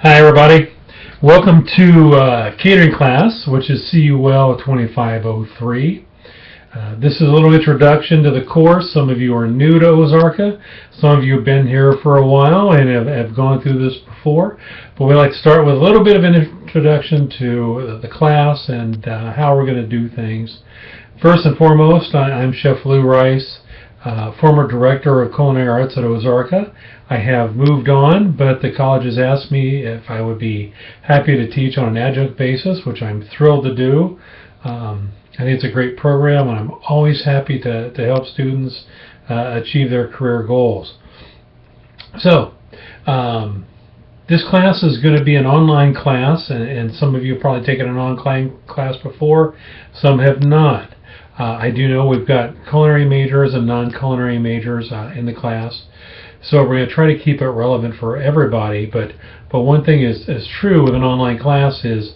Hi everybody, welcome to catering class, which is CUL 2503. This is a little introduction to the course. Some of you are new to Ozarka, some of you have been here for a while and have gone through this before, but we like to start with a little bit of an introduction to the class and how we're going to do things. First and foremost, I'm Chef Lou Rice, former Director of Culinary Arts at Ozarka. I have moved on, but the college has asked me if I would be happy to teach on an adjunct basis, which I'm thrilled to do. I think it's a great program, and I'm always happy to help students achieve their career goals. So, this class is going to be an online class, and some of you have probably taken an online class before, some have not. I do know we've got culinary majors and non-culinary majors in the class. So we're going to try to keep it relevant for everybody, but one thing is true with an online class is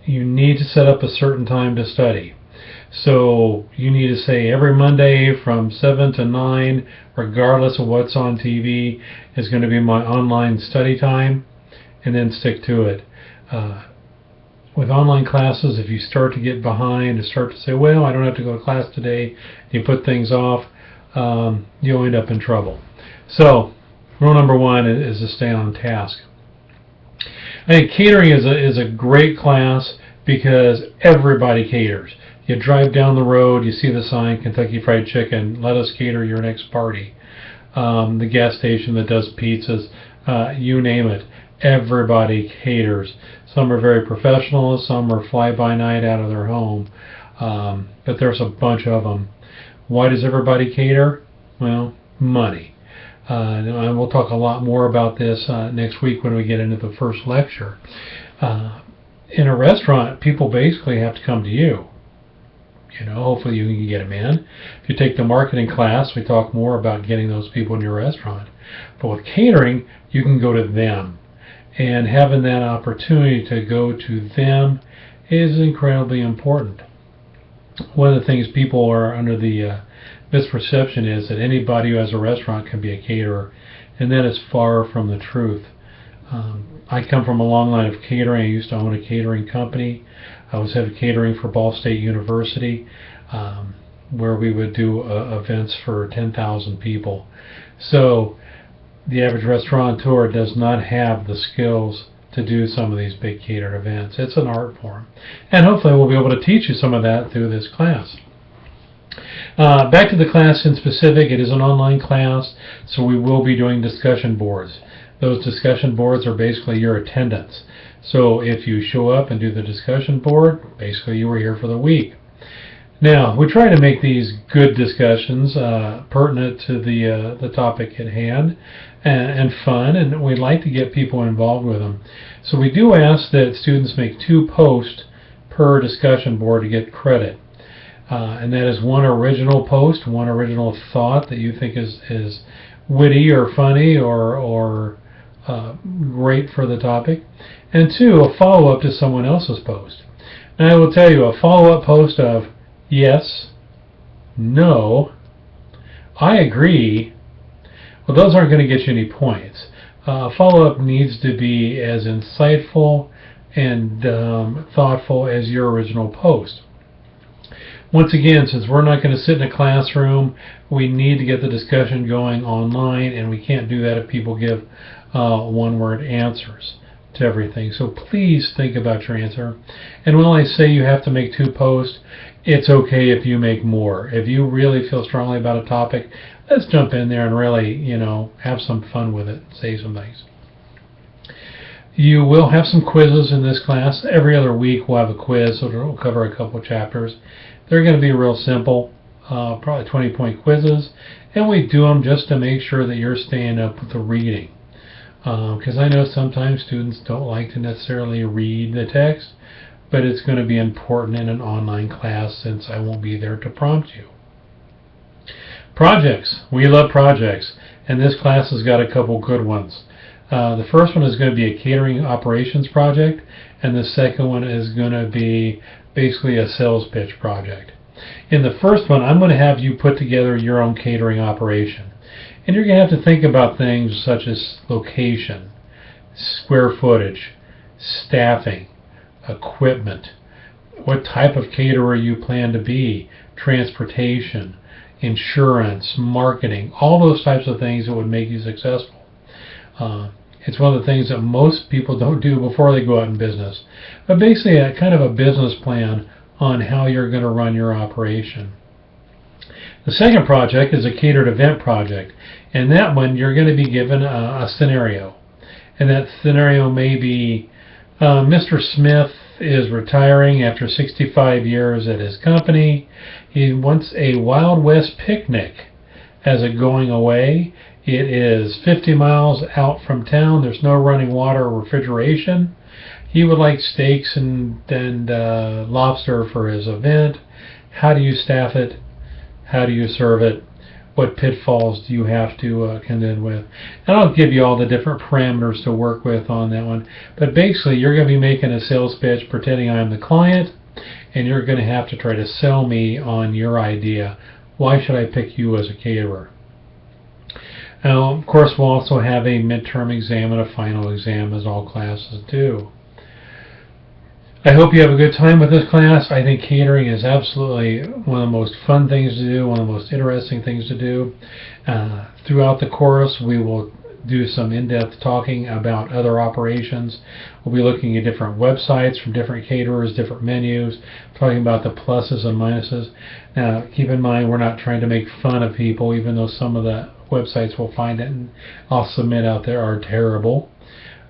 you need to set up a certain time to study. So you need to say every Monday from 7 to 9, regardless of what's on TV, is going to be my online study time, and then stick to it. With online classes, if you start to get behind and start to say, well, I don't have to go to class today, you put things off, you'll end up in trouble. So, rule number one is to stay on task. I think catering is a great class because everybody caters. You drive down the road, you see the sign, Kentucky Fried Chicken, let us cater your next party. The gas station that does pizzas, you name it, everybody caters. Some are very professional, some are fly-by-night out of their home, but there's a bunch of them. Why does everybody cater? Well, money. And we'll talk a lot more about this next week when we get into the first lecture. In a restaurant, people basically have to come to you. You know, hopefully you can get them in. If you take the marketing class, we talk more about getting those people in your restaurant. But with catering, you can go to them. And having that opportunity to go to them is incredibly important. One of the things people are under the misperception is that anybody who has a restaurant can be a caterer, and that is far from the truth. I come from a long line of catering. I used to own a catering company. I was head of catering for Ball State University, where we would do events for 10,000 people. So the average restaurateur does not have the skills to do some of these big catered events. It's an art form. And hopefully we'll be able to teach you some of that through this class. Back to the class in specific, it is an online class, so we will be doing discussion boards. Those discussion boards are basically your attendance. So if you show up and do the discussion board, basically you were here for the week. Now, we try to make these good discussions pertinent to the topic at hand and fun, and we'd like to get people involved with them. So we do ask that students make 2 posts per discussion board to get credit. And that is 1 original post, 1 original thought that you think is witty or funny or great for the topic, and 2, a follow-up to someone else's post. Now I will tell you, a follow-up post of yes, no, I agree, well, those aren't going to get you any points. Follow-up needs to be as insightful and thoughtful as your original post. Once again, since we're not going to sit in a classroom, we need to get the discussion going online, and we can't do that if people give one-word answers to everything. So please think about your answer. And when I say you have to make 2 posts, it's okay if you make more. If you really feel strongly about a topic, let's jump in there and really, have some fun with it, say some things. You will have some quizzes in this class. Every other week we'll have a quiz, so we'll cover a couple chapters. They're going to be real simple, probably 20-point quizzes, and we do them just to make sure that you're staying up with the reading. Because I know sometimes students don't like to necessarily read the text, but it's going to be important in an online class since I won't be there to prompt you. Projects. We love projects, and this class has got a couple good ones. The first one is going to be a catering operations project, and the second one is going to be basically a sales pitch project. In the first one, I'm going to have you put together your own catering operation. And you're going to have to think about things such as location, square footage, staffing, equipment, what type of caterer you plan to be, transportation, insurance, marketing, all those types of things that would make you successful. It's one of the things that most people don't do before they go out in business. But basically a kind of a business plan on how you're going to run your operation. The second project is a catered event project. And that one you're going to be given a scenario. And that scenario may be Mr. Smith is retiring after 65 years at his company. He wants a Wild West picnic as a going away. It is 50 miles out from town. There's no running water or refrigeration. He would like steaks and lobster for his event. How do you staff it? How do you serve it? What pitfalls do you have to contend with? And I'll give you all the different parameters to work with on that one. But basically, you're going to be making a sales pitch pretending I'm the client, and you're going to have to try to sell me on your idea. Why should I pick you as a caterer? Now, of course, we'll also have a midterm exam and a final exam, as all classes do. I hope you have a good time with this class. I think catering is absolutely one of the most fun things to do, one of the most interesting things to do. Throughout the course, we will do some in-depth talking about other operations. We'll be looking at different websites from different caterers, different menus, talking about the pluses and minuses. Now, keep in mind, we're not trying to make fun of people, even though some of the websites we'll find it and I'll submit out there are terrible.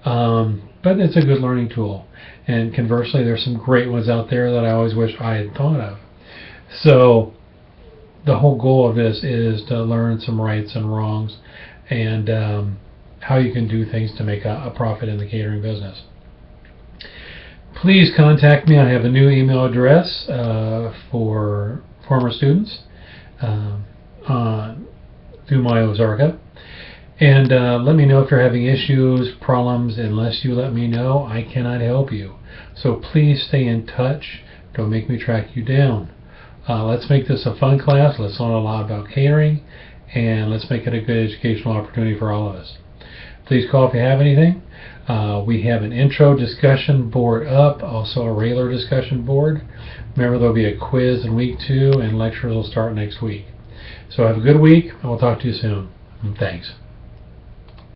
But it's a good learning tool. And conversely, there's some great ones out there that I always wish I had thought of. So the whole goal of this is to learn some rights and wrongs and how you can do things to make a profit in the catering business. Please contact me. I have a new email address for former students through my Ozarka. And let me know if you're having issues, problems. Unless you let me know, I cannot help you. So please stay in touch. Don't make me track you down. Let's make this a fun class. Let's learn a lot about catering. And let's make it a good educational opportunity for all of us. Please call if you have anything. We have an intro discussion board up, also a regular discussion board. Remember, there'll be a quiz in week 2, and lectures will start next week. So have a good week, and we'll talk to you soon. Thanks.